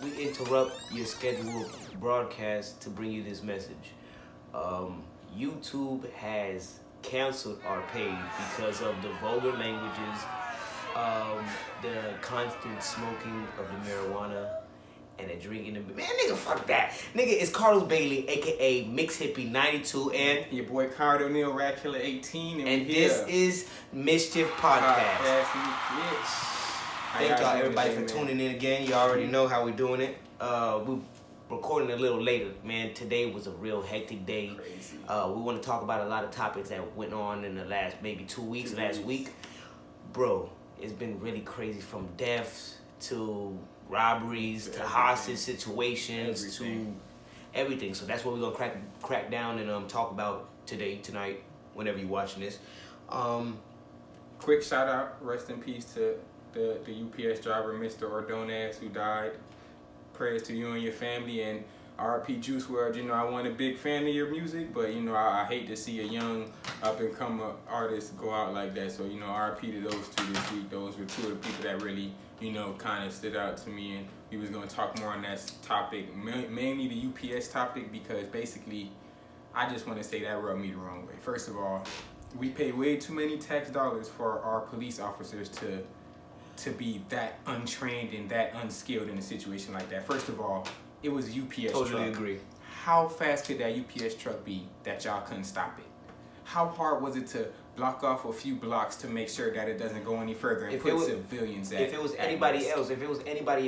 we interrupt your scheduled broadcast to bring you this message. YouTube has canceled our page because of the vulgar languages, the constant smoking of the marijuana, and the drinking. Man, nigga, fuck that. Nigga, it's Carlos Bailey, aka Mix Hippie 92, and your boy Cardo Neil Rat Killer 18, and this is Mischief Podcast. Thank y'all everybody for tuning in again. You already know how we're doing it. We're recording a little later, man. Today was a real hectic day. Crazy. We want to talk about a lot of topics that went on in the last maybe 2 weeks. Last week, bro, it's been really crazy, from deaths to robberies to hostage situations to everything. So that's what we're gonna crack down and talk about tonight, whenever you're watching this. Quick shout out, rest in peace to the UPS driver, Mr. Ordonez, who died. Prayers to you and your family, and RP Juice WRLD. You know, I wasn't a big fan of your music, but you know, I hate to see a young up and coming artist go out like that. So, you know, RP to those two this week. Those were two of the people that really, you know, kind of stood out to me, and we was going to talk more on that topic, mainly the UPS topic, because basically I just want to say that rubbed me the wrong way. First of all, we pay way too many tax dollars for our police officers to be that untrained and that unskilled in a situation like that. First of all, it was a UPS truck. Totally agree. How fast could that UPS truck be that y'all couldn't stop it? How hard was it to block off a few blocks to make sure that it doesn't go any further and put civilians at? If it was anybody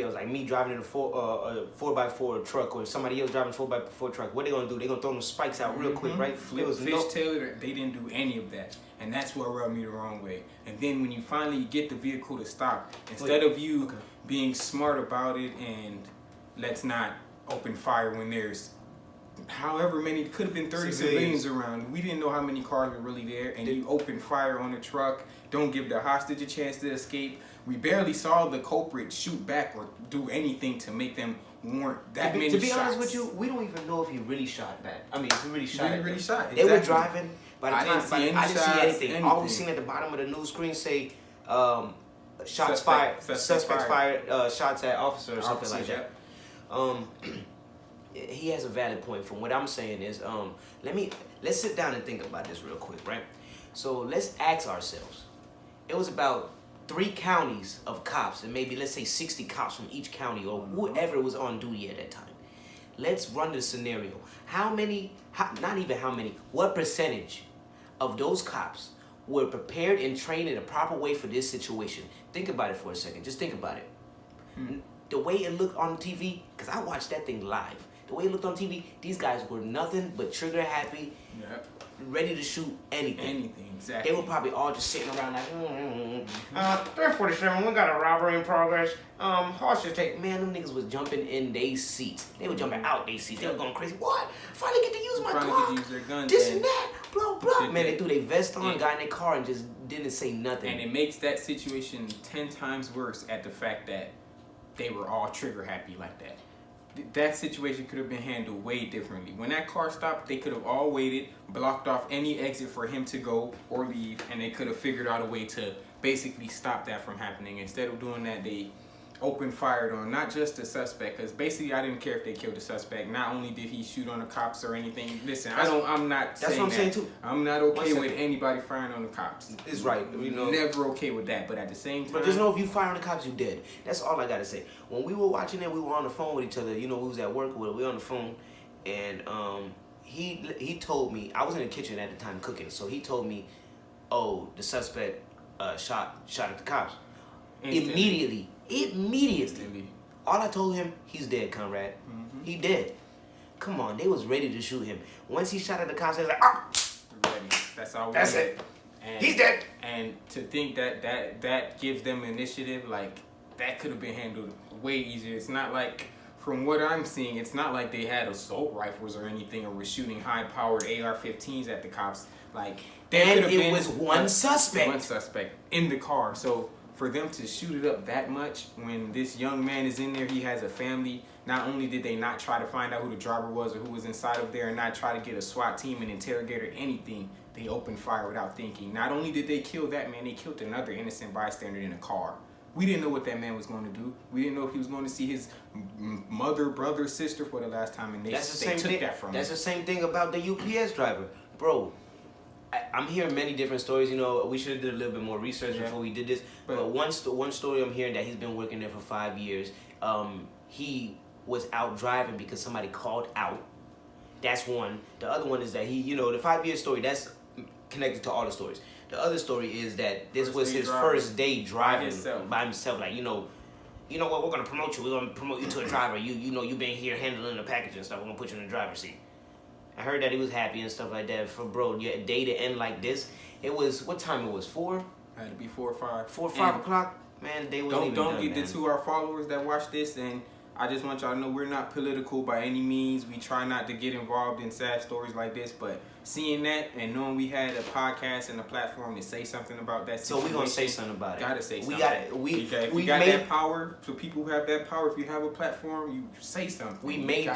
else, like me driving in a 4x4 truck, or somebody else driving a 4x4 truck, what they gonna do? They gonna throw them spikes out real quick, right? Fishtail, they didn't do any of that. And that's what rubbed me the wrong way. And then when you finally get the vehicle to stop, instead of you being smart about it and let's not open fire when there's however many, could have been 30 civilians around. We didn't know how many cars were really there, and you open fire on the truck. Don't give the hostage a chance to escape. We barely saw the culprit shoot back or do anything to make them warrant that many shots. To be honest with you, we don't even know if he really shot back. I mean, if he really shot. Exactly. They were driving. By the time I didn't see anything. All we seen at the bottom of the news screen say shots fired. Suspects fired shots at officer or something like that. He has a valid point. From what I'm saying is, let's sit down and think about this real quick, right? So let's ask ourselves. It was about 3 counties of cops, and maybe let's say 60 cops from each county, or whoever was on duty at that time. Let's run the scenario. What percentage of those cops were prepared and trained in a proper way for this situation? Think about it for a second. Just think about it. The way it looked on TV, because I watched that thing live. The way it looked on TV, these guys were nothing but trigger happy, ready to shoot anything. Anything, exactly. They were probably all just sitting around like, 347, we got a robbery in progress. Hostage take. Man, them niggas was jumping in their seats. They were jumping out their seats. They were going crazy. What? Finally get to use my car. Get to use their guns. This and that. Blah, blah. Man, they threw their vest on, got in their car, and just didn't say nothing. And it makes that situation 10 times worse at the fact that they were all trigger happy like that. That situation could have been handled way differently. When that car stopped, they could have all waited, blocked off any exit for him to go or leave, and they could have figured out a way to basically stop that from happening. Instead of doing that, they opened fire on not just the suspect, because basically I didn't care if they killed the suspect. Not only did he shoot on the cops or anything. Listen, I'm not saying what I'm saying too. I'm not okay with anybody firing on the cops. It's right. You know, never okay with that. But at the same time, but just know if you fire on the cops, you dead. That's all I gotta say. When we were watching it, we were on the phone with each other. You know, we was at work with. We were on the phone, and he told me, I was in the kitchen at the time cooking, so he told me, oh, the suspect shot at the cops. Immediately. All I told him, he's dead, Conrad. He dead. Come on, they was ready to shoot him. Once he shot at the cops, they was like, ready. That's all. That's it. And he's dead. And to think that gives them initiative, like that could have been handled way easier. It's not like, from what I'm seeing, it's not like they had assault rifles or anything, or were shooting high-powered AR-15s at the cops. Like, it was one suspect. One suspect in the car. So for them to shoot it up that much when this young man is in there, he has a family. Not only did they not try to find out who the driver was or who was inside of there, and not try to get a SWAT team and interrogator, anything, they opened fire without thinking. Not only did they kill that man, they killed another innocent bystander in a car. We didn't know what that man was going to do. We didn't know if he was going to see his mother, brother, sister for the last time, and they took that from him. That's the same thing about the UPS driver, bro. I'm hearing many different stories. You know, we should have did a little bit more research before we did this. But one story I'm hearing that he's been working there for 5 years. He was out driving because somebody called out. That's one. The other one is that he, you know, the 5-year story, that's connected to all the stories. The other story is that this was his first day driving by himself. Like, you know what, we're gonna promote you. We're gonna promote you to a driver. You know, you've been here handling the package and stuff. We're gonna put you in the driver's seat. I heard that he was happy and stuff like that. For bro, your day to end like this. It was, what time it was? 4? Had to be 4 or 5. 4 or 5 o'clock. Man, they wasn't even Don't done, get man. to our followers that watch this, and I just want y'all to know we're not political by any means. We try not to get involved in sad stories like this, but seeing that and knowing we had a podcast and a platform to say something about that situation, so we're gonna say something about it. Gotta say something. If we got that power. So people who have that power, if you have a platform, you say something. We made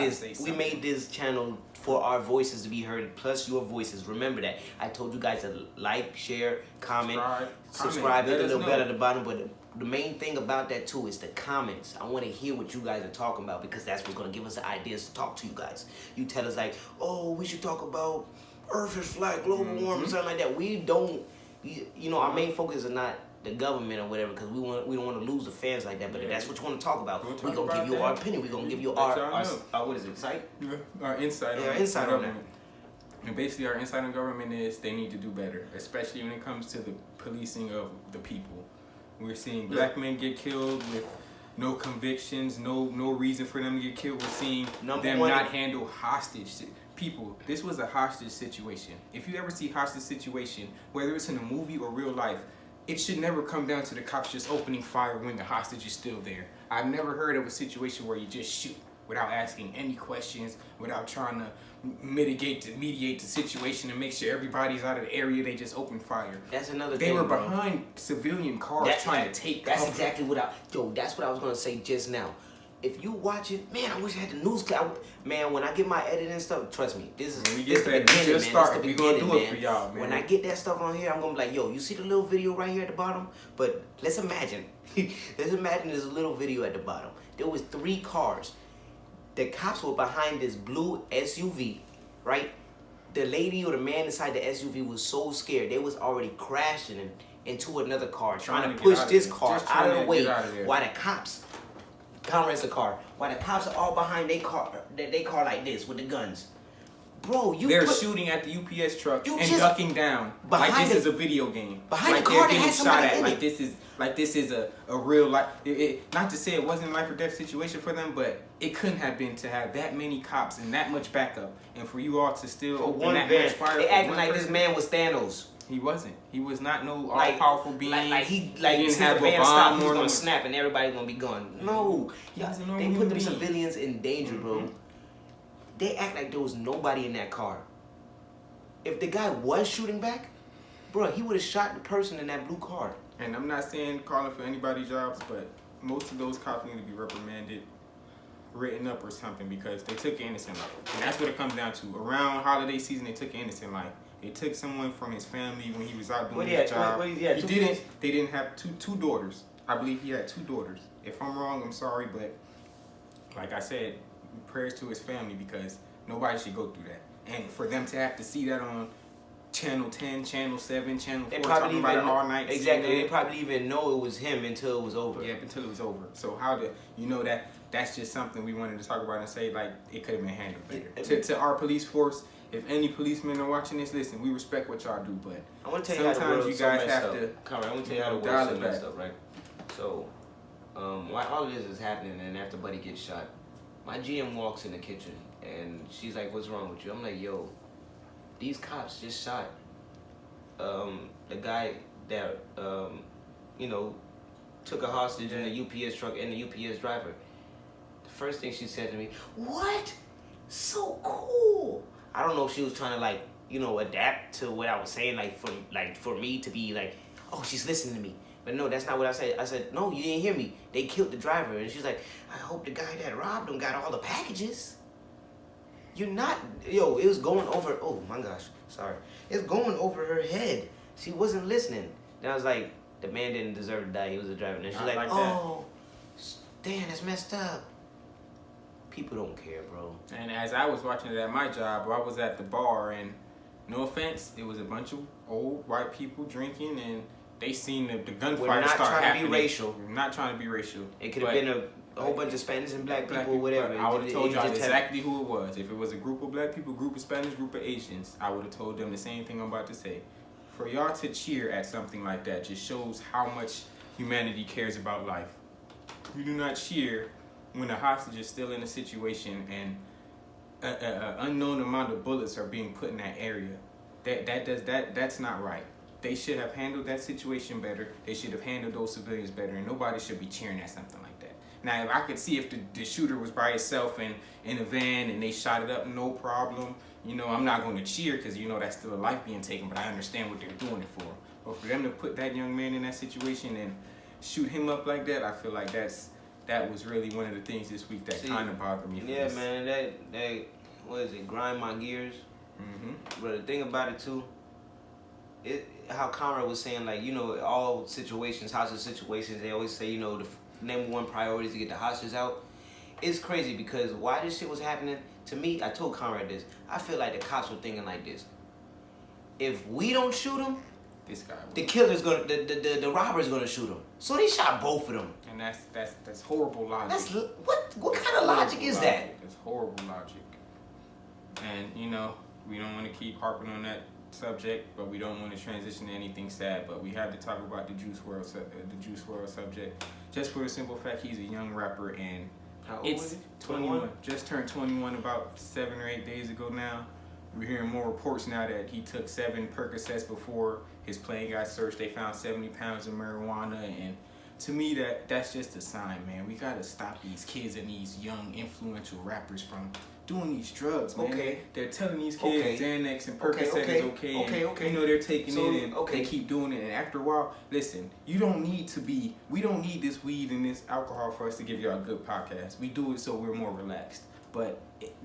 this channel for our voices to be heard, plus your voices. Remember that. I told you guys to like, share, comment, subscribe. Hit a little bell at the bottom, but the main thing about that too is the comments. I want to hear what you guys are talking about, because that's what's going to give us the ideas to talk to you guys. You tell us like, oh, we should talk about Earth is flat, global warming, something like that. We don't, you know, our main focus is not the government or whatever, because we don't want to lose the fans like that. But if that's what you want to talk about, we're going to give you our opinion. We're going to give you our what is it, insight? Yeah, our insight. Yeah, our insight on that. And basically, our insight on government is they need to do better, especially when it comes to the policing of the people. We're seeing black men get killed with no convictions, no reason for them to get killed. We're seeing them not handle hostage people. This was a hostage situation. If you ever see hostage situation, whether it's in a movie or real life, it should never come down to the cops just opening fire when the hostage is still there. I've never heard of a situation where you just shoot without asking any questions, without trying to mediate the situation and make sure everybody's out of the area. They just open fire. That's another thing. They were behind civilian cars trying to take cover. That's exactly what that's what I was gonna say just now. If you watch it, man, I wish I had the news clip. Man, when I get my editing stuff, trust me, this is the beginning, man. We're gonna do it for y'all, man. When I get that stuff on here, I'm gonna be like, yo, you see the little video right here at the bottom? But let's imagine there's a little video at the bottom. There was 3 cars. The cops were behind this blue SUV, right? The lady or the man inside the SUV was so scared. They was already crashing into another car, trying to push this car out of the way. While the cops, Conrad's a car, while the cops are all behind their car like this with the guns. Bro, they're shooting at the UPS truck and ducking down like this is a video game. Behind like the car, they're getting shot at. Like this is a real life. Not to say it wasn't a life or death situation for them, but it couldn't have been to have that many cops and that much backup, and for you all to still open that much fire. They acting like this man was Thanos. He wasn't. He was not no all-powerful being. He didn't have a bomb. He's gonna snap and everybody's gonna be gone. No, they put them civilians in danger, bro. They act like there was nobody in that car. If the guy was shooting back, bro, he would have shot the person in that blue car. And I'm not saying calling for anybody's jobs, but most of those cops need to be reprimanded, written up or something, because they took an innocent life. And that's what it comes down to. Around holiday season, they took an innocent life. They took someone from his family when he was out doing his job. They didn't have two daughters. I believe he had 2 daughters. If I'm wrong, I'm sorry, but like I said, prayers to his family, because nobody should go through that. And for them to have to see that on Channel 10, Channel 7, Channel 4, talking about it all night. Exactly. They probably even know it was him until it was over. Yeah, until it was over. So that's just something we wanted to talk about and say, like, it could have been handled better. To our police force, if any policemen are watching this, listen, we respect what y'all do, but I want to tell you sometimes you guys have to. I want to tell you how the world's so messed up, right? So, while all of this is happening, and after Buddy gets shot, my GM walks in the kitchen and she's like, "What's wrong with you?" I'm like, "Yo, these cops just shot the guy that took a hostage in the UPS truck and the UPS driver." The first thing she said to me, "What? So cool." I don't know if she was trying to adapt to what I was saying, for me to be like, "Oh, she's listening to me." But no, that's not what I said. I said, "No, you didn't hear me. They killed the driver." And she's like, "I hope the guy that robbed him got all the packages." You're not, it was going over, oh my gosh, sorry. It's going over her head. She wasn't listening. And I was like, the man didn't deserve to die. He was a driver. And she's Not like, like that. oh, damn, that's messed up. People don't care, bro. And as I was watching it at my job, I was at the bar, and no offense, it was a bunch of old white people drinking, and they seen the gunfire We're not start trying happening. to be racial. We're not trying to be racial. It could have been a whole bunch of Spanish and black people, whatever. I would have told y'all just exactly who it was. If it was a group of black people, group of Spanish, group of Asians, I would have told them the same thing I'm about to say. For y'all to cheer at something like that just shows how much humanity cares about life. You do not cheer when a hostage is still in a situation and an unknown amount of bullets are being put in that area. That's not right. They should have handled that situation better. They should have handled those civilians better, and nobody should be cheering at something like that. Now, if I could see if the shooter was by himself and in a van and they shot it up, no problem. You know, I'm not going to cheer because, you know, that's still a life being taken, but I understand what they're doing it for. But for them to put that young man in that situation and shoot him up like that, I feel like that was really one of the things this week that kind of bothered me. Yeah, man, that what is it, grind my gears. Mm-hmm. But the thing about it too, how Conrad was saying, like, you know, all situations, hostage situations, they always say, you know, the number one priority is to get the hostages out. It's crazy because why this shit was happening, to me, I told Conrad this, I feel like the cops were thinking like this. If we don't shoot him, this guy the killer's gonna, the robber's gonna shoot him. So they shot both of them. And that's horrible logic. That's what kind of logic is that? It's horrible logic. And you know, we don't want to keep harping on that subject, but we don't want to transition to anything sad. But we have to talk about the Juice WRLD subject, just for the simple fact he's a young rapper and how old is he? 21. Just turned 21 about 7 or 8 days ago now. We're hearing more reports now that he took 7 Percocets before his plane got searched. They found 70 pounds of marijuana, and to me that's just a sign, man. We gotta stop these kids and these young influential rappers from doing these drugs, man. Okay. They're telling these kids Xanax and Percocet is okay. And, you know, they're taking it and they keep doing it. And after a while, listen, we don't need this weed and this alcohol for us to give y'all a good podcast. We do it so we're more relaxed. But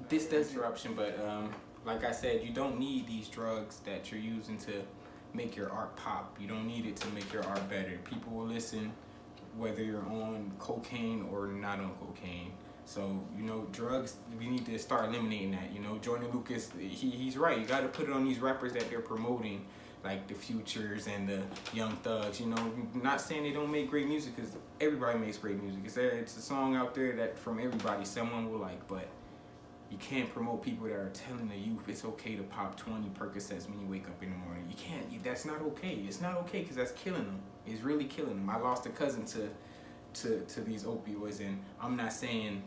this interruption, but like I said, you don't need these drugs that you're using to make your art pop. You don't need it to make your art better. People will listen whether you're on cocaine or not on cocaine. So, you know, drugs, we need to start eliminating that. You know, Jordan Lucas, he's right. You got to put it on these rappers that they're promoting, like the Futures and the Young Thugs. You know, not saying they don't make great music, because everybody makes great music. It's a song out there that from everybody someone will like, but you can't promote people that are telling the youth it's okay to pop 20 Percocets when you wake up in the morning. You can't. That's not okay. It's not okay because that's killing them. It's really killing them. I lost a cousin to these opioids, and I'm not saying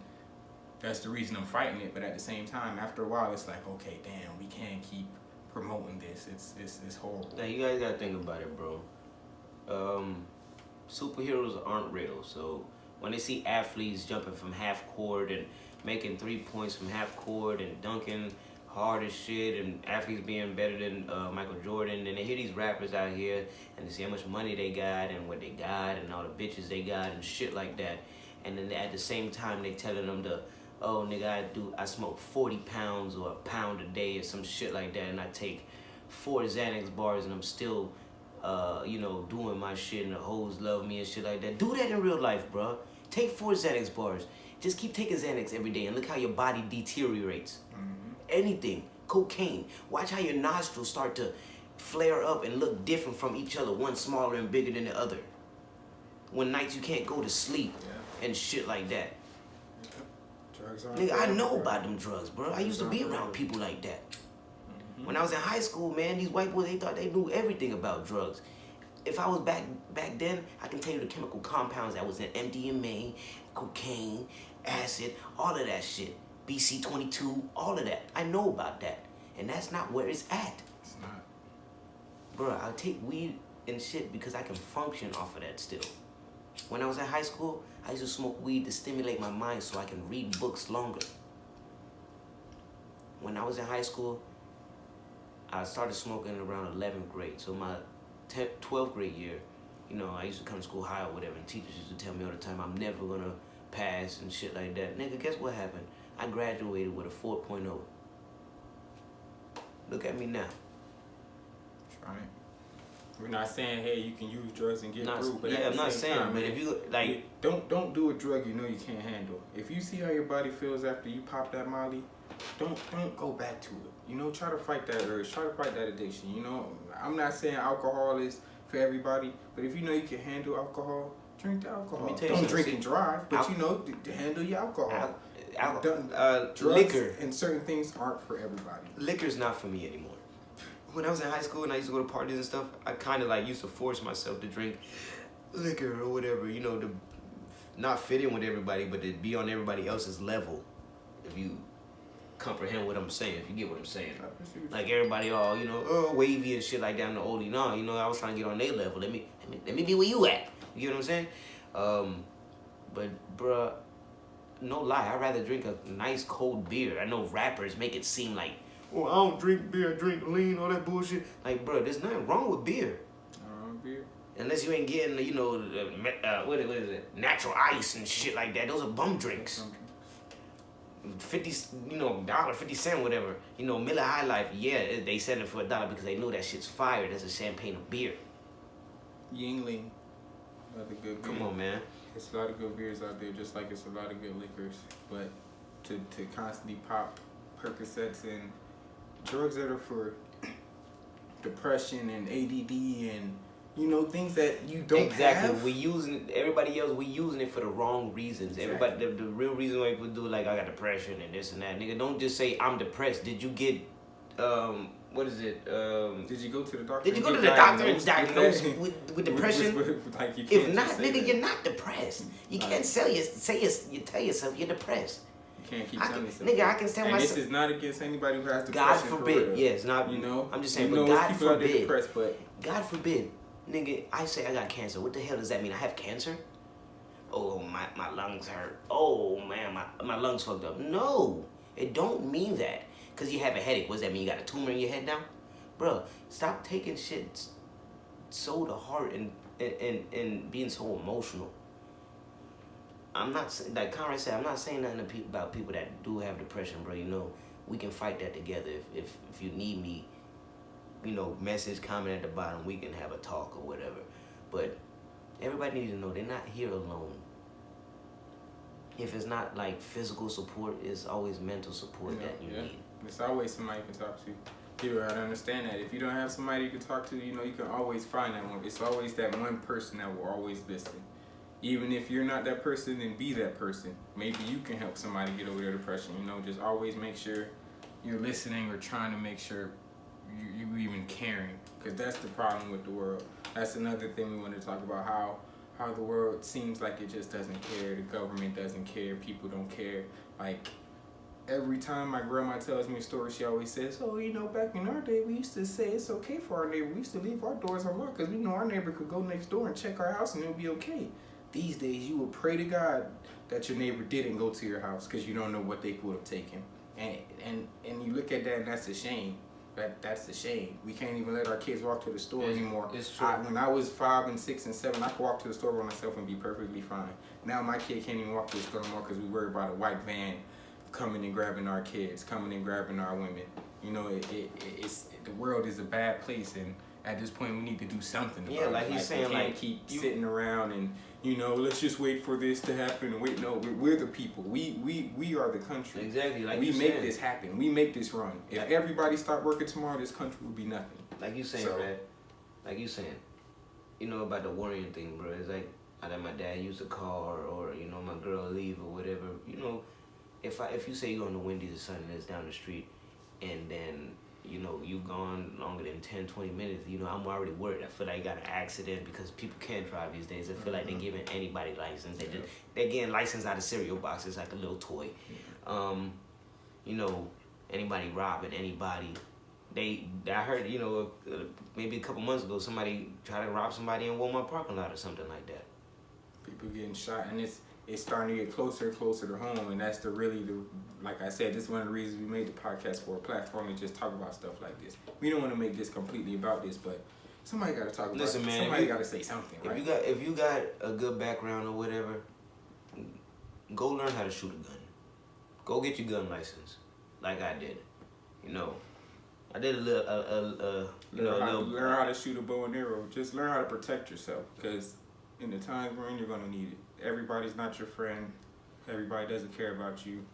that's the reason I'm fighting it, but at the same time, after a while, it's like, okay, damn, we can't keep promoting this. It's horrible. Now, you guys gotta think about it, bro. Superheroes aren't real, so when they see athletes jumping from half court and making 3 points from half court and dunking hard as shit, and athletes being better than Michael Jordan, and they hear these rappers out here and they see how much money they got and what they got and all the bitches they got and shit like that, and then at the same time they telling them oh nigga, I smoke 40 pounds or a pound a day or some shit like that, and I take 4 Xanax bars and I'm still you know, doing my shit and the hoes love me and shit like that. Do that in real life, bro. Take 4 Xanax bars. Just keep taking Xanax every day and look how your body deteriorates. Mm-hmm. Anything. Cocaine. Watch how your nostrils start to flare up and look different from each other. One smaller and bigger than the other. When nights you can't go to sleep and shit like that. Nigga, I know about them drugs, bro. I used to be around people like that. Mm-hmm. When I was in high school, man, these white boys, they thought they knew everything about drugs. If I was back then, I can tell you the chemical compounds that was in MDMA, cocaine, acid, all of that shit. BC22, all of that. I know about that. And that's not where it's at. It's not. Bro, I'll take weed and shit because I can function off of that still. When I was in high school, I used to smoke weed to stimulate my mind so I can read books longer. When I was in high school, I started smoking around 11th grade. So my 12th grade year, you know, I used to come to school high or whatever, and teachers used to tell me all the time I'm never gonna pass and shit like that. Nigga, guess what happened? I graduated with a 4.0. Look at me now. That's right. We're not saying, hey, you can use drugs and get Not, through, but yeah, at I'm the not same saying, time, but man, if you like, don't do a drug you know you can't handle. If you see how your body feels after you pop that Molly, don't go back to it. You know, try to fight that urge, try to fight that addiction. You know, I'm not saying alcohol is for everybody, but if you know you can handle alcohol, drink the alcohol. Don't drink and drive, but you know, to handle your alcohol. Drugs liquor and certain things aren't for everybody. Liquor's not for me anymore. When I was in high school and I used to go to parties and stuff, I kind of like used to force myself to drink liquor or whatever, you know, to not fit in with everybody, but to be on everybody else's level. If you comprehend what I'm saying, if you get what I'm saying. Like everybody all, you know, wavy and shit like that in the oldie. No, you know, I was trying to get on their level. Let me be where you at. You get what I'm saying? But bruh, no lie, I'd rather drink a nice cold beer. I know rappers make it seem like, oh, I don't drink beer, I drink lean, all that bullshit. Like, bruh, there's nothing wrong with beer. Beer. Unless you ain't getting, you know, what is it? Natural ice and shit like that. Those are bum drinks. 50, you know, $1.50, whatever. You know, Miller High Life, yeah, they sell it for $1 because they know that shit's fire. That's a champagne of beer. Yingling. Another good beer. Come on, man. It's a lot of good beers out there, just like it's a lot of good liquors. But to constantly pop Percocets and drugs that are for depression and ADD and, you know, things that you don't have. We using everybody else. We using it for the wrong reasons. Exactly. Everybody, the real reason why people do like I got depression and this and that. Nigga, don't just say I'm depressed. Did you get what is it? Did you go to the doctor? Did you go to the doctor and diagnose with depression? Like you if not, nigga, you're not depressed. You can't you tell yourself you're depressed. You can't keep telling yourself. Nigga, I can tell myself. This is not against anybody who has depression. God forbid. Yeah, it's not. You know, I'm just saying, you know, but God people out there forbid. depressed, but God forbid, nigga. I say I got cancer. What the hell does that mean? I have cancer? Oh, my lungs hurt. Oh man, my lungs fucked up. No, it don't mean that. Cause you have a headache. What does that mean? You got a tumor in your head now? Bruh, stop taking shit so to heart and being so emotional. I'm not, like Conrad said, I'm not saying nothing about people that do have depression, bro. You know, we can fight that together. If you need me, you know, message, comment at the bottom. We can have a talk or whatever. But everybody needs to know they're not here alone. If it's not like physical support, it's always mental support that you need. It's always somebody you can talk to. People gotta understand that. If you don't have somebody you can talk to, you know, you can always find that one. It's always that one person that will always listen. Even if you're not that person, then be that person. Maybe you can help somebody get over their depression. You know, just always make sure you're listening or trying to make sure you're even caring. Because that's the problem with the world. That's another thing we want to talk about, how the world seems like it just doesn't care. The government doesn't care. People don't care. Like, every time my grandma tells me a story, she always says, oh, you know, back in our day, we used to say it's okay for our neighbor. We used to leave our doors unlocked because we know our neighbor could go next door and check our house and it'll be okay. These days, you will pray to God that your neighbor didn't go to your house because you don't know what they would have taken. And you look at that and that's a shame. That's a shame. We can't even let our kids walk to the store anymore. It's true. When I was 5 and 6 and 7, I could walk to the store by myself and be perfectly fine. Now my kid can't even walk to the store anymore because we worry about a white van coming and grabbing our kids, coming and grabbing our women. You know, it's the world is a bad place, and at this point we need to do something about it. Yeah, like he's saying, we can't keep sitting around and, you know, let's just wait for this to happen and wait. No, we're the people. We are the country. Exactly, like we make this happen. We make this run. If everybody start working tomorrow, this country would be nothing. Like you saying, Brad. Like you saying, you know about the worrying thing, bro. It's like I let my dad use a car, or you know, my girl leave or whatever. You know, if you say you're going to Wendy's or something that's down the street, and then you know you gone longer than 10-20 minutes, you know, I'm already worried. I feel like you got an accident because people can't drive these days. I feel like they're giving anybody license. They're getting license out of cereal boxes like a little toy. You know, anybody robbing anybody. I heard, you know, maybe a couple months ago, somebody tried to rob somebody in Walmart parking lot or something like that. People getting shot, and it's starting to get closer and closer to home, and that's like I said, this is one of the reasons we made the podcast, for a platform to just talk about stuff like this. We don't want to make this completely about this, but somebody got to talk about it. Listen, man, somebody got to say something, right? If you got a good background or whatever, go learn how to shoot a gun. Go get your gun license, like I did. You know, I did a little, learn how to shoot a bow and arrow. Just learn how to protect yourself, because in the times we're in, you're gonna need it. Everybody's not your friend. Everybody doesn't care about you.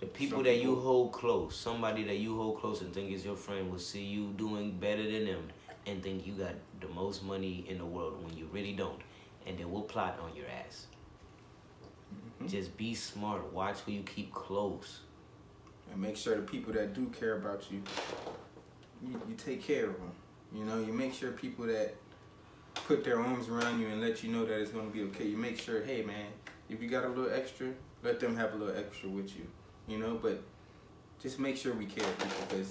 The people that you hold close, somebody that you hold close and think is your friend, will see you doing better than them and think you got the most money in the world when you really don't, and they will plot on your ass. Mm-hmm. Just be smart. Watch who you keep close. And make sure the people that do care about you, you take care of them. You know, you make sure people that put their arms around you and let you know that it's going to be okay. You make sure, hey man, if you got a little extra, let them have a little extra with you. You know, but just make sure we care, people, because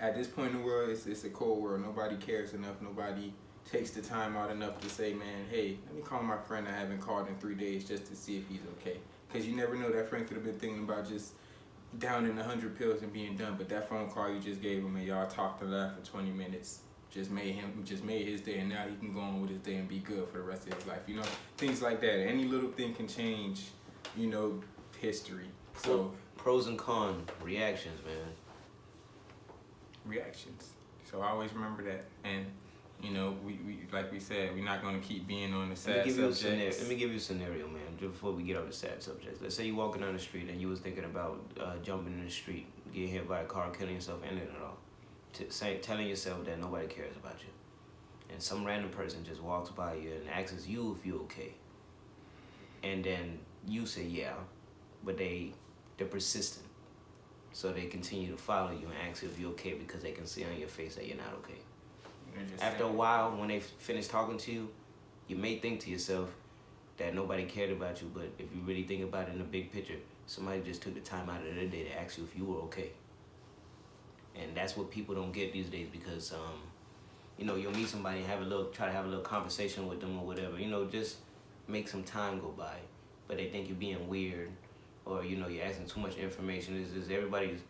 at this point in the world, it's a cold world. Nobody cares enough. Nobody takes the time out enough to say, man, hey, let me call my friend I haven't called in 3 days just to see if he's okay. Because you never know, that friend could have been thinking about just downing 100 pills and being done, but that phone call you just gave him and y'all talked and laughed for 20 minutes just made his day, and now he can go on with his day and be good for the rest of his life. You know, things like that. Any little thing can change, you know, history. So pros and cons, reactions, man. Reactions. So I always remember that. And you know, we like we said, we're not gonna keep being on the sad subjects. Let me give you a scenario, man, just before we get off the sad subjects. Let's say you're walking down the street and you was thinking about jumping in the street, getting hit by a car, killing yourself, ending it all. Telling yourself that nobody cares about you. And some random person just walks by you and asks you if you're okay. And then you say yeah, but they're persistent. So they continue to follow you and ask you if you're okay because they can see on your face that you're not okay. After a while, when they finish talking to you, you may think to yourself that nobody cared about you, but if you really think about it in the big picture, somebody just took the time out of their day to ask you if you were okay. And that's what people don't get these days, because you know, you'll meet somebody and try to have a little conversation with them or whatever, you know, just make some time go by. But they think you're being weird, or you know, you're asking too much information. It's just everybody's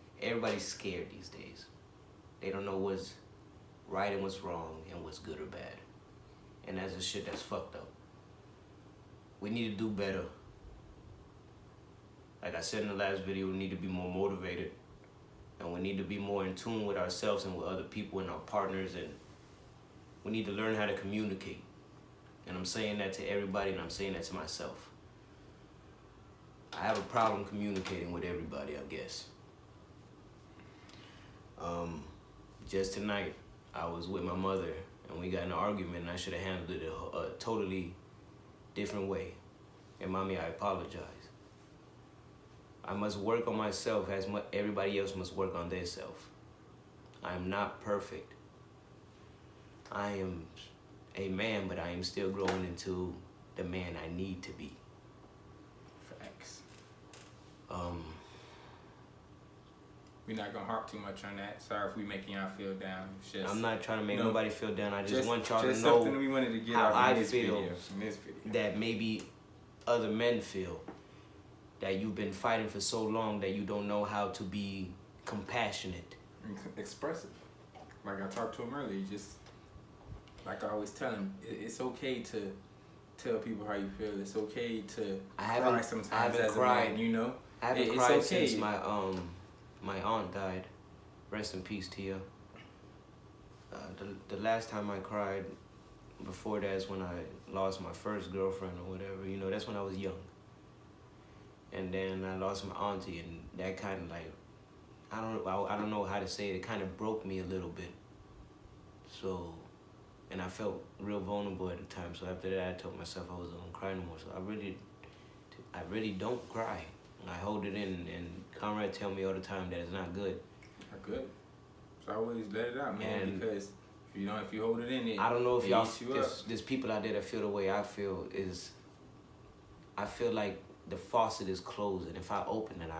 scared these days. They don't know what's right and what's wrong and what's good or bad. And that's the shit that's fucked up. We need to do better. Like I said in the last video, we need to be more motivated. And we need to be more in tune with ourselves and with other people and our partners. And we need to learn how to communicate. And I'm saying that to everybody, and I'm saying that to myself. I have a problem communicating with everybody, I guess. Just tonight, I was with my mother, and we got in an argument, and I should have handled it a totally different way. And mommy, I apologize. I must work on myself as everybody else must work on their self. I am not perfect. I am a man, but I am still growing into the man I need to be. Facts. We're not gonna harp too much on that. Sorry if we making y'all feel down. Just, I'm not trying to make nobody feel down. I just want y'all to know something we wanted to get how out I in this feel video. that maybe other men feel. That you've been fighting for so long that you don't know how to be compassionate. Expressive. Like I talked to him earlier, just like I always tell him, it's okay to tell people how you feel. It's okay to cry sometimes as a man, you know? I haven't cried since my aunt died. Rest in peace, Tia. The last time I cried before that is when I lost my first girlfriend or whatever. You know, that's when I was young. And then I lost my auntie, and that kind of like, I don't know how to say it. It kind of broke me a little bit. So, and I felt real vulnerable at the time. So after that, I told myself I wasn't gonna cry no more. So I really don't cry. I hold it in, and Conrad tell me all the time that it's not good. Not good. So I always let it out, man. And because if you hold it in, I don't know if y'all, there's people out there that feel the way I feel. I feel like the faucet is closed, and if I open it,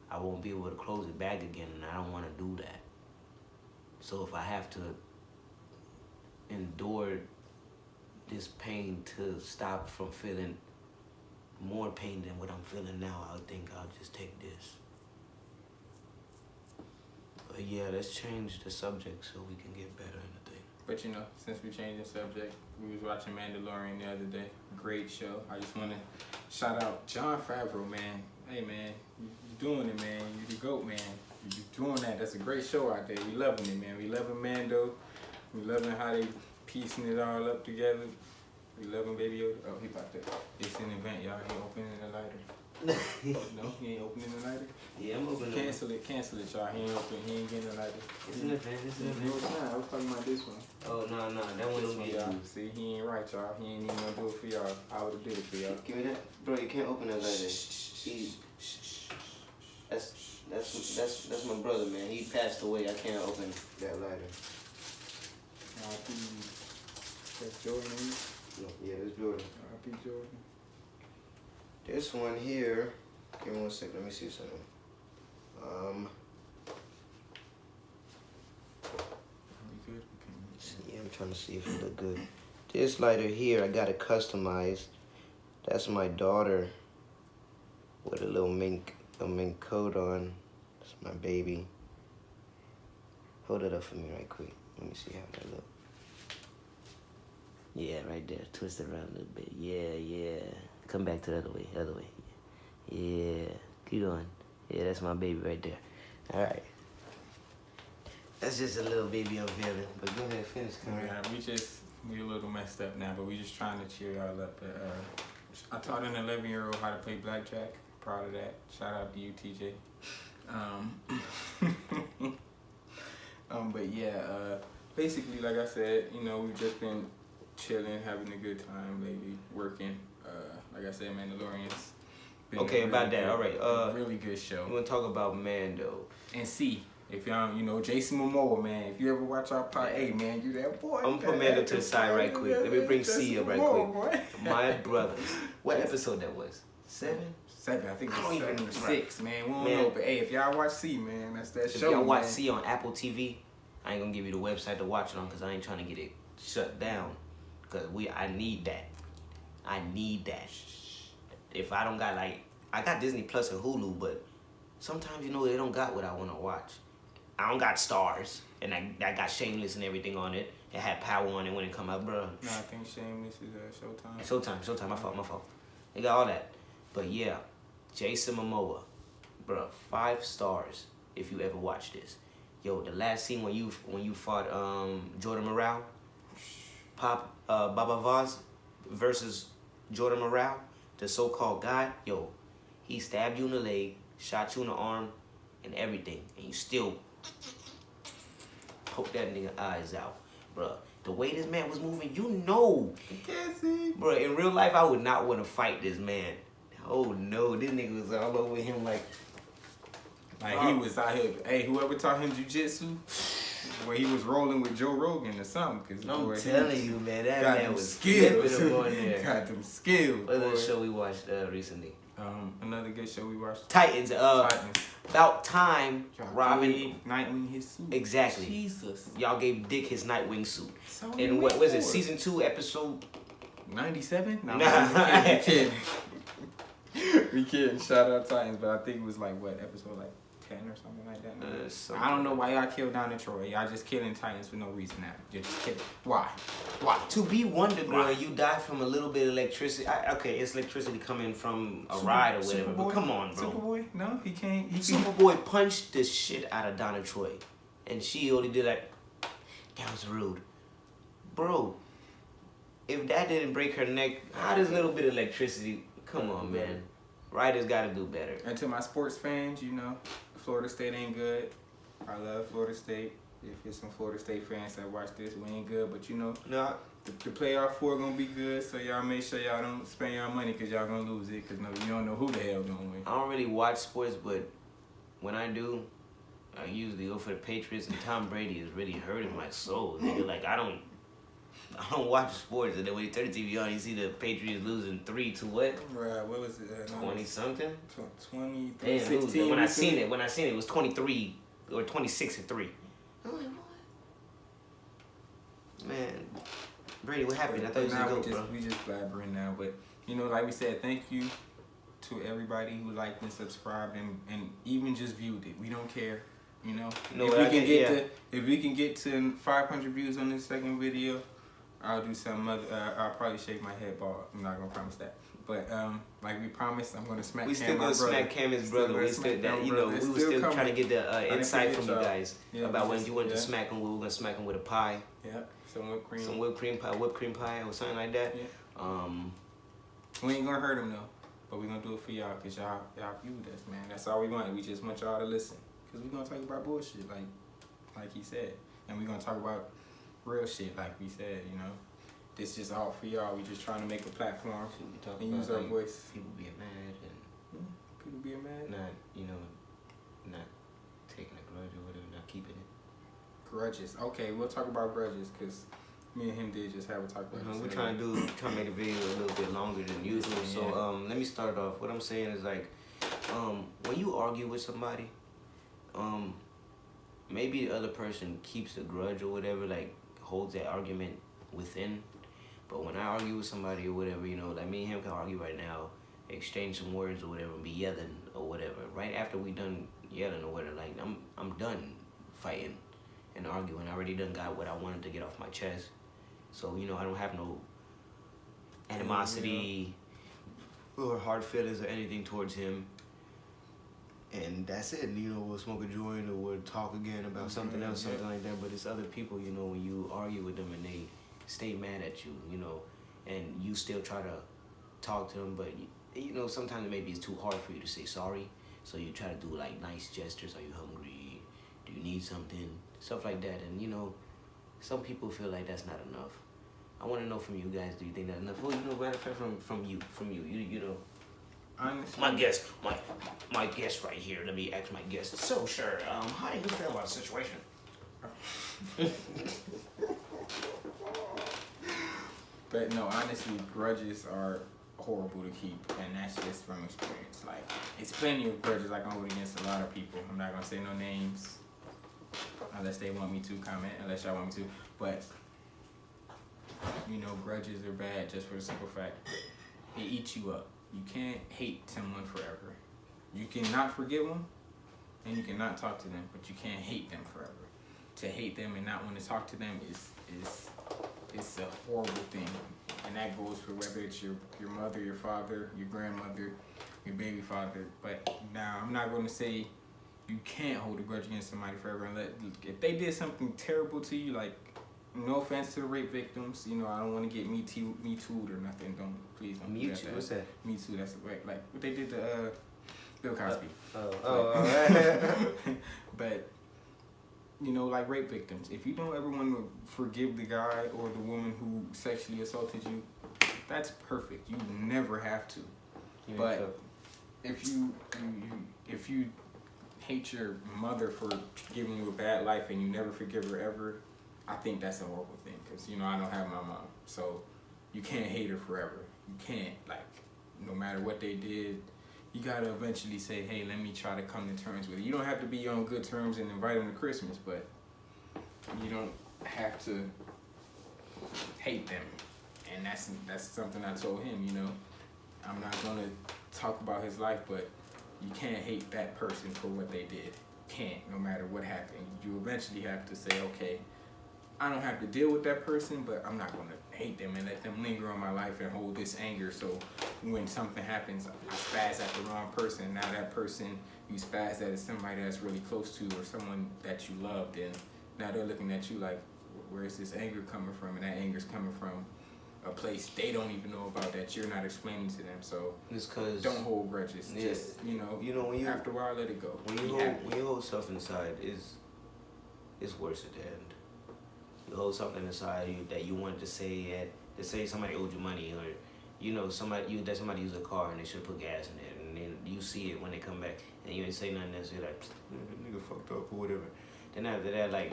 I won't be able to close it back again, and I don't want to do that. So if I have to endure this pain to stop from feeling more pain than what I'm feeling now, I think I'll just take this. But yeah, let's change the subject so we can get better in the thing. But you know, since we changed the subject, we was watching Mandalorian the other day. Great show. I just want to shout out Jon Favreau, man. Hey, man, you doing it, man. You the GOAT, man. doing that. That's a great show out there. We loving it, man. We loving Mando. We loving how they piecing it all up together. We loving Baby Yoda. Oh, he about to. It's an event, y'all. He opening the lighter. No, he ain't opening the lighter. Yeah, I'm opening Cancel it, y'all. He ain't getting the lighter. It's an event. It's an event. No, it's not. I was talking about this one. Oh, no. That one don't get y'all. you. See, he ain't right, y'all. He ain't even gonna do it for y'all. I would've did it for y'all. Give me that. Bro, you can't open that lighter. That's my brother, man. He passed away. I can't open that lighter. That's Jordan. No, yeah, that's Jordan. R.I.P. Jordan. This one here. Give me 1 second. Let me see something. Yeah, I'm trying to see if it look good. This lighter here, I got it customized. That's my daughter with a little mink coat on. That's my baby. Hold it up for me right quick. Let me see how that look. Yeah, right there. Twist it around a little bit. Yeah. Come back to the other way. Yeah. Keep going. Yeah, that's my baby right there. All right. That's just a little baby unveiling. But go ahead, finish. Yeah, we a little messed up now, but we just trying to cheer y'all up. I taught an 11-year-old how to play blackjack. Proud of that. Shout out to you, TJ. But yeah, basically, like I said, we've just been chilling, having a good time lately, working. Like I said, Mandalorian's been okay, about that. All right. Really good show. You want to talk about Mando? And see, if y'all, Jason Momoa, man, if you ever watch our pod, hey, man, you that boy. I'm gonna put Mando to the side right quick. Let me bring C up right quick. My brothers. What episode that was? 7? 7, I think it was 7 or 6, man. We don't Man. know, but hey, if y'all watch C, man, that's that If show. y'all watch man. C on Apple TV, I ain't gonna give you the website to watch it on because I ain't trying to get it shut down. Because I need that. If I don't got I got Disney Plus and Hulu, but sometimes they don't got what I want to watch. I don't got Stars, and I got Shameless and everything on it. It had Power on it when it come out, bro. No, I think Shameless is Showtime. Showtime. My fault. They got all that. But yeah, Jason Momoa, bro, 5 stars if you ever watch this. Yo, the last scene when you fought Jordan Morale, Baba Voss versus Jordan Morale, the so-called guy, yo, he stabbed you in the leg, shot you in the arm, and everything, and you still poke that nigga eyes out, bro. The way this man was moving, bro. In real life, I would not want to fight this man. Oh no, this nigga was all over him like he was out here. Hey, whoever taught him jujitsu, where he was rolling with Joe Rogan or something. Cause I'm telling you, man, that man was skills. flipping him on there. Got them skills. What other show we watched recently? Another good show we watched. Titans. About time. Robin Nightwing his suit. Exactly. Jesus. Y'all gave Dick his Nightwing suit. So And what was it? Season 2, episode 97? No, Nah. we kidding. We kidding. Shout out Titans, but I think it was episode 10 or something like that. I don't know why y'all killed Donna Troy. Y'all just killing Titans for no reason now. You're just kidding. Why? To be Wonder Girl, you die from a little bit of electricity. Okay, it's electricity coming from a ride or whatever. But come on, bro. Superboy? No, he can't. Superboy punched the shit out of Donna Troy, and she only did that was rude, bro. If that didn't break her neck, how does a little bit of electricity? Come on, man. Writers got to do better. And to my sports fans, Florida State ain't good. I love Florida State. If there's some Florida State fans that watch this, we ain't good. But No. the playoff 4 gonna be good. So y'all make sure y'all don't spend y'all money because y'all gonna lose it. Because you don't know who the hell gonna win. I don't really watch sports, but when I do, I usually go for the Patriots. And Tom Brady is really hurting my soul. Nigga, I don't watch sports, and then when you turn the TV on, you see the Patriots losing 3 to what? Right, what was it? 20 something. 20. When I seen it, it was 23 or 26-3. I'm like, what? Man, Brady, what happened? I thought you was gonna go, bro. We just blabbering now, but like we said, thank you to everybody who liked and subscribed and even just viewed it. We don't care, If we can get to 500 views on this second video, I'll do something other. I'll probably shave my head bald. I'm not gonna promise that. But like we promised, I'm gonna smack. We still gonna smack Cam his brother. We still that you know we were still trying to get the insight from you guys about when you wanted to smack him. We were gonna smack him with a pie. Yeah, some whipped cream pie, or something like that. Yeah. We ain't gonna hurt him though, but we gonna do it for y'all, cause y'all viewed us, man. That's all we want. We just want y'all to listen, cause we gonna talk about bullshit, like he said, and we gonna talk about real shit, like we said, you know. This just all for y'all. We just trying to make a platform and use our voice. People being mad and people being mad. Not taking a grudge or whatever, not keeping it. Grudges. Okay, we'll talk about grudges because me and him did just have a talk about this. We're trying to make the video a little bit longer than usual. Yeah. So let me start off. What I'm saying is like, when you argue with somebody, maybe the other person keeps a grudge or whatever, like holds that argument within. But when I argue with somebody or whatever, you know, like me and him can argue right now, exchange some words or whatever, and be yelling or whatever. Right after we done yelling or whatever, like I'm done fighting and arguing. I already done got what I wanted to get off my chest. So, you know, I don't have no animosity or hard feelings or anything towards him. And that's it. You know, we'll smoke a joint or we'll talk again about something else, something like that. But it's other people, you know, when you argue with them and they stay mad at you, you know, and you still try to talk to them, but you know, sometimes maybe it's too hard for you to say sorry, so you try to do like nice gestures. Are you hungry? Do you need something? Stuff like that. And you know, some people feel like that's not enough. I want to know from you guys, do you think that's enough? Well, you know, matter of fact, from you, you know. Honestly, my guest right here. Let me ask my guest. So, sir, how do you feel about the situation? But no, honestly, grudges are horrible to keep, and that's just from experience. Like, it's plenty of grudges I can hold against a lot of people. I'm not gonna say no names, unless they want me to comment, unless y'all want me to. But you know, grudges are bad just for the simple fact it eats you up. You can't hate someone forever. You cannot forgive them, and you cannot talk to them, but you can't hate them forever. To hate them and not want to talk to them is it's a horrible thing, and that goes for whether it's your mother, your father, your grandmother, your baby father. But now I'm not going to say you can't hold a grudge against somebody forever. And if they did something terrible to you, like, no offense to the rape victims, you know, I don't want to get me too'd or nothing. Please don't. Me too. What's that? Me too. That's like what they did to Bill Cosby. But you know, like rape victims, if you don't ever want to forgive the guy or the woman who sexually assaulted you, that's perfect. You never have to. But if you hate your mother for giving you a bad life and you never forgive her ever, I think that's a horrible thing. Because, you know, I don't have my mom, so you can't hate her forever. You can't, like, no matter what they did, you gotta eventually say, hey, let me try to come to terms with it. You don't have to be on good terms and invite them to Christmas, but you don't have to hate them. And that's something I told him, you know. I'm not gonna talk about his life, but you can't hate that person for what they did. Can't, no matter what happened. You eventually have to say, okay, I don't have to deal with that person, but I'm not gonna hate them and let them linger on my life and hold this anger. So when something happens, I spaz at the wrong person. Now that person you spaz at is somebody that's really close to or someone that you loved, and now they're looking at you like, where's this anger coming from? And that anger's coming from a place they don't even know about that you're not explaining to them. So it's 'cause don't hold grudges. Yeah, just, you know, when you, after a while, let it go. When you hold stuff inside, it's worse at the end. You hold something inside you that you wanted to say somebody owed you money, or you know somebody used a car and they should have put gas in it, and then you see it when they come back and you ain't say nothing else. You're like, nigga fucked up or whatever. Then after that, like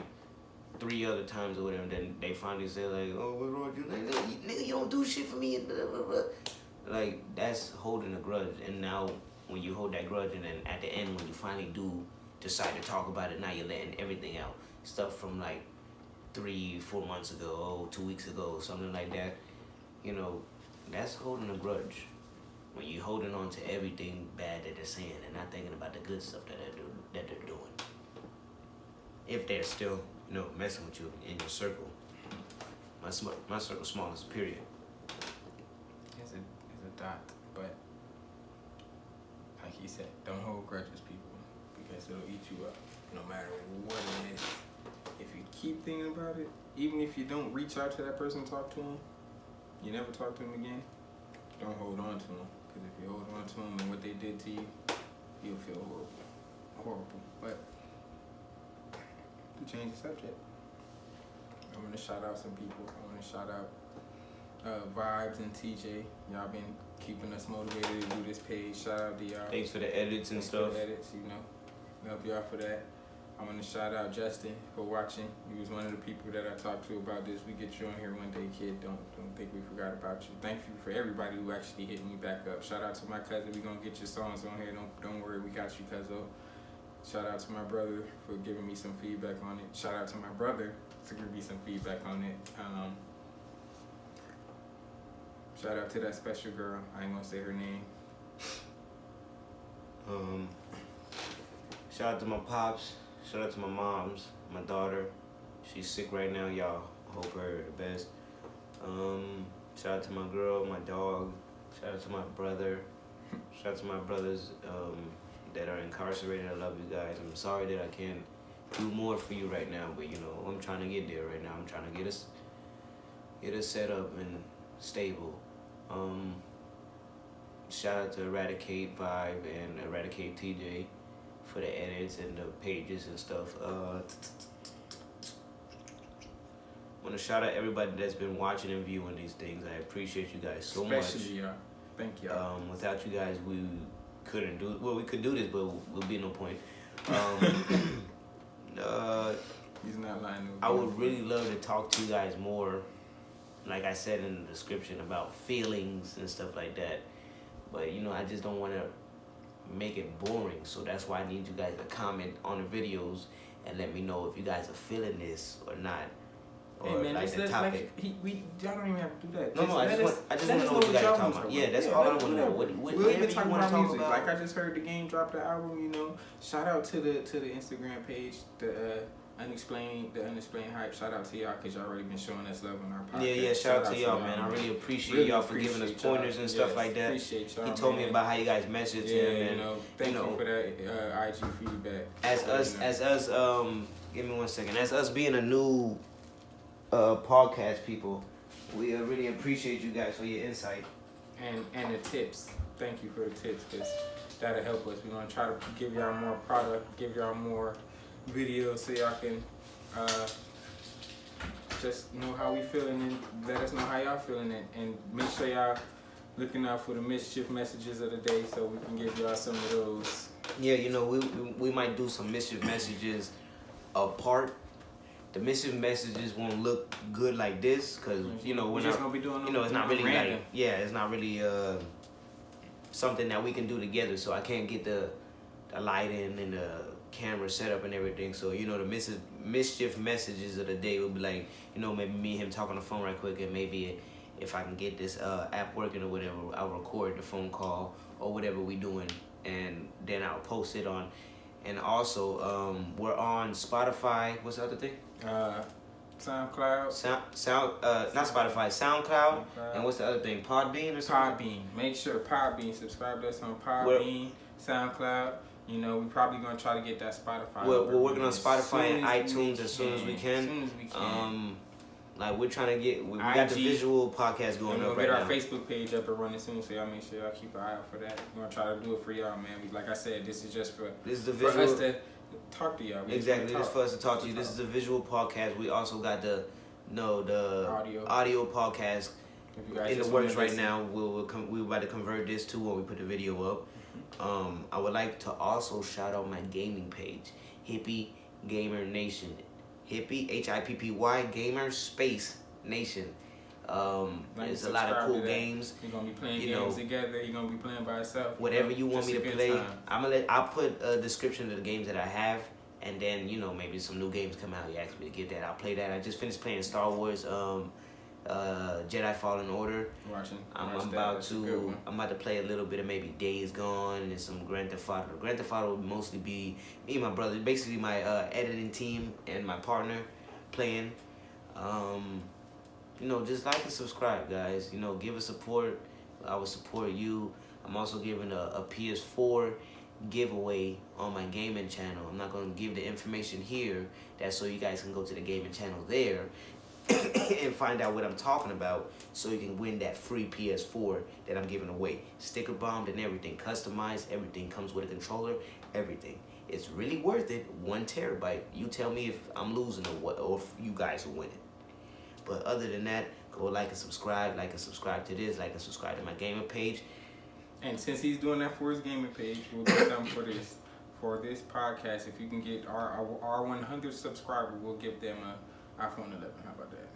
3 other times or whatever, then they finally say like, oh, what's wrong with you? Like, nigga, you don't do shit for me. And blah, blah, blah. Like, that's holding a grudge. And now when you hold that grudge, and then at the end when you finally do decide to talk about it, now you're letting everything out. Stuff from like 3-4 months ago, 2 weeks ago, something like that. You know, that's holding a grudge. When you're holding on to everything bad that they're saying and not thinking about the good stuff that they're doing. If they're still, you know, messing with you in your circle. My circle's small as a period. It's a dot. he said, don't hold grudges, people, because it'll eat you up, no matter what it is. If you keep thinking about it, even if you don't reach out to that person, talk to them, you never talk to them again, don't hold on to them. Because if you hold on to them and what they did to you, you'll feel horrible. But to change the subject, I'm going to shout out some people. I want to shout out Vibes and TJ. Y'all been keeping us motivated to do this page. Shout out to y'all. Thanks for the edits and stuff. For the edits, you know. Love y'all for that. I want to shout out Justin for watching. He was one of the people that I talked to about this. We get you on here one day, kid. Don't think we forgot about you. Thank you for everybody who actually hit me back up. Shout out to my cousin. We gonna get your songs on here. Don't worry, we got you, cuzzo. Shout out to my brother for giving me some feedback on it. Shout out to my brother for giving me some feedback on it. Shout out to that special girl. I ain't gonna say her name. Shout out to my pops. Shout out to my moms, my daughter. She's sick right now, y'all. Hope her the best. Shout out to my girl, my dog. Shout out to my brother. Shout out to my brothers that are incarcerated. I love you guys. I'm sorry that I can't do more for you right now, but you know, I'm trying to get there right now. I'm trying to get us set up and stable. Shout out to Eradicate Vibe and Eradicate Tj for the edits and the pages and stuff. I want to shout out everybody that's been watching and viewing these things. I appreciate you guys so much. Especially y'all. Thank y'all. Without you guys, we couldn't do it. Well, we could do this, but would be no point. He's not lying. I would really love to talk to you guys more, like I said in the description, about feelings and stuff like that. But, you know, I just don't want to make it boring. So that's why I need you guys to comment on the videos and let me know if you guys are feeling this or not. Or hey man, like the topic. Y'all don't even have to do that. No, I just want to know what you guys are talking about. Yeah, that's all I want to know. We'll even talk about music. Like I just heard the game drop the album, you know. Shout out to the Instagram page, the unexplained hype. Shout out to y'all because y'all already been showing us love on our podcast. Yeah, shout out to y'all, man. I really appreciate y'all for giving us pointers and stuff like that. Appreciate y'all. He told me about how you guys messaged him, and thank you for that IG feedback. As us, give me 1 second. As us being a new podcast people, we really appreciate you guys for your insight and the tips. Thank you for the tips because that'll help us. We're gonna try to give y'all more product, give y'all more videos so y'all can just know how we feeling and let us know how y'all feeling it, and make sure y'all looking out for the mischief messages of the day so we can give y'all some of those. Yeah, you know, we might do some mischief messages apart. The mischief messages won't look good like this because, you know, we're just gonna be doing them, you know, it's not really random. Like, yeah, it's not really something that we can do together. So I can't get the lighting and the camera set up and everything. So, you know, the mischief messages of the day will be like, you know, maybe me and him talk on the phone right quick, and maybe if I can get this app working or whatever, I'll record the phone call or whatever we doing, and then I'll post it on. And also, we're on Spotify. What's the other thing? SoundCloud. Not Spotify. SoundCloud. And what's the other thing? Podbean or something? Podbean. Make sure Podbean. Subscribe to us on Podbean, SoundCloud. You know, we're probably gonna try to get that Spotify. We're working on Spotify and iTunes as soon as we can. As soon as we can. Like we're trying to get, we got the visual podcast going up right now. We'll get our Facebook page up and running soon, so y'all make sure y'all keep an eye out for that. We're gonna try to do it for y'all, man. Like I said, this is just for us to talk to y'all. Exactly, this is for us to talk to you. This is a visual podcast. We also got the audio podcast in the works right now. We're about to convert this to when we put the video up. I would like to also shout out my gaming page, Hippygamer Nation. Hippy, Hippy Gamer Space Nation. There's a lot of cool games. You're gonna be playing games together. You're gonna be playing by yourself. Whatever you want me to play, I'll put a description of the games that I have, and then, you know, maybe some new games come out. You ask me to get that, I'll play that. I just finished playing Star Wars Jedi Fallen Order. I'm about to play a little bit of maybe Days Gone and some Grand Theft Auto. Grand Theft Auto would mostly be me and my brother, basically my editing team and my partner playing. You know, just like and subscribe, guys. You know, give us support. I will support you. I'm also giving a PS4 giveaway on my gaming channel. I'm not going to give the information here. That's so you guys can go to the gaming channel there and find out what I'm talking about, so you can win that free PS4 that I'm giving away. Sticker bombed and everything, customized, everything comes with a controller, everything. It's really worth it. 1 terabyte. You tell me if I'm losing or what, or if you guys are winning. But other than that, go like and subscribe to this, like and subscribe to my gaming page. And since he's doing that for his gaming page, we'll do something for this podcast. If you can get our 100 subscriber, we'll give them a iPhone 11. How about that?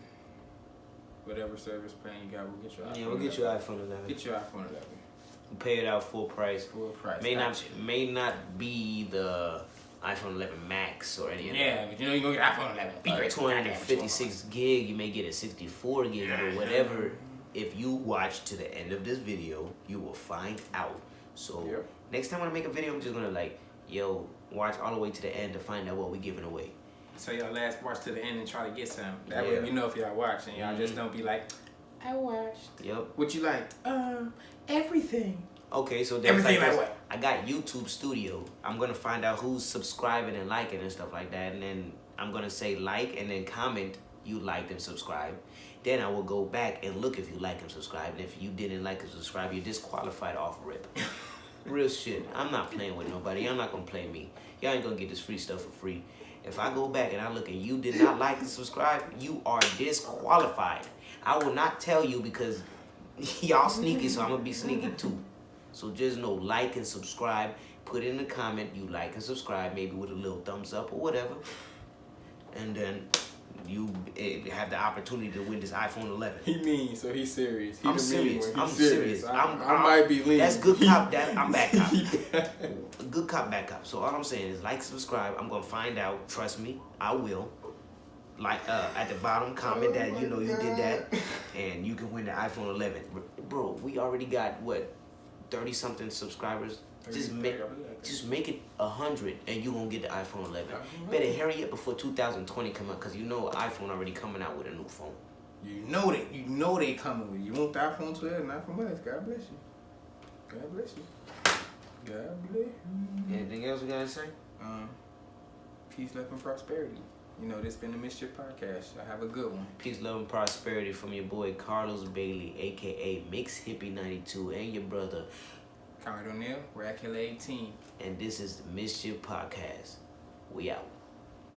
Whatever service plan you got, we'll get you. Yeah, we'll get you iPhone 11. Get your iPhone 11. We'll pay it out full price. Full price. May not be the iPhone 11 Max or any of that. Yeah, but you know you're gonna get iPhone 11. Be great. 256 gig, you may get a 64 gig or whatever. If you watch to the end of this video, you will find out. So next time when I make a video, I'm just gonna watch all the way to the end to find out what we're giving away. So y'all last watch to the end and try to get some. That way we know if y'all watching. Y'all just don't be like, I watched. Yep. What you like? Everything. Okay, so everything like what? I got YouTube Studio. I'm gonna find out who's subscribing and liking and stuff like that, and then I'm gonna say like and then comment you liked and subscribe. Then I will go back and look if you like and subscribe, and if you didn't like and subscribe, you're disqualified off rip. Real shit. I'm not playing with nobody. Y'all not gonna play me. Y'all ain't gonna get this free stuff for free. If I go back and I look and you did not like and subscribe, you are disqualified. I will not tell you because y'all sneaky, so I'm gonna be sneaky too. So just know, like and subscribe. Put in the comment you like and subscribe, maybe with a little thumbs up or whatever. And then you have the opportunity to win this iPhone 11. He mean, so he's serious. I'm serious. I'm serious. I might be leaning. That's good cop. I'm bad cop. Good cop, bad cop. So all I'm saying is like, subscribe. I'm gonna find out. Trust me, I will. Like at the bottom, comment that you know you did that, and you can win the iPhone 11. Bro, we already got what, 30-something subscribers. Just make it 100 and you gonna get the iPhone 11. Better hurry up before 2020 come out, cause you know iPhone already coming out with a new phone. You know they coming with. You want the iPhone 12, not from us. God bless you. God bless you. God bless you. Anything else we gotta say? Peace, love, and prosperity. You know, this been the Mischief Podcast. Y'all have a good one. Peace, love, and prosperity from your boy Carlos Bailey, aka Mix Hippie 92, and your brother Conrad O'Neal, Eradicate Tj. And this is the Mischief Podcast. We out.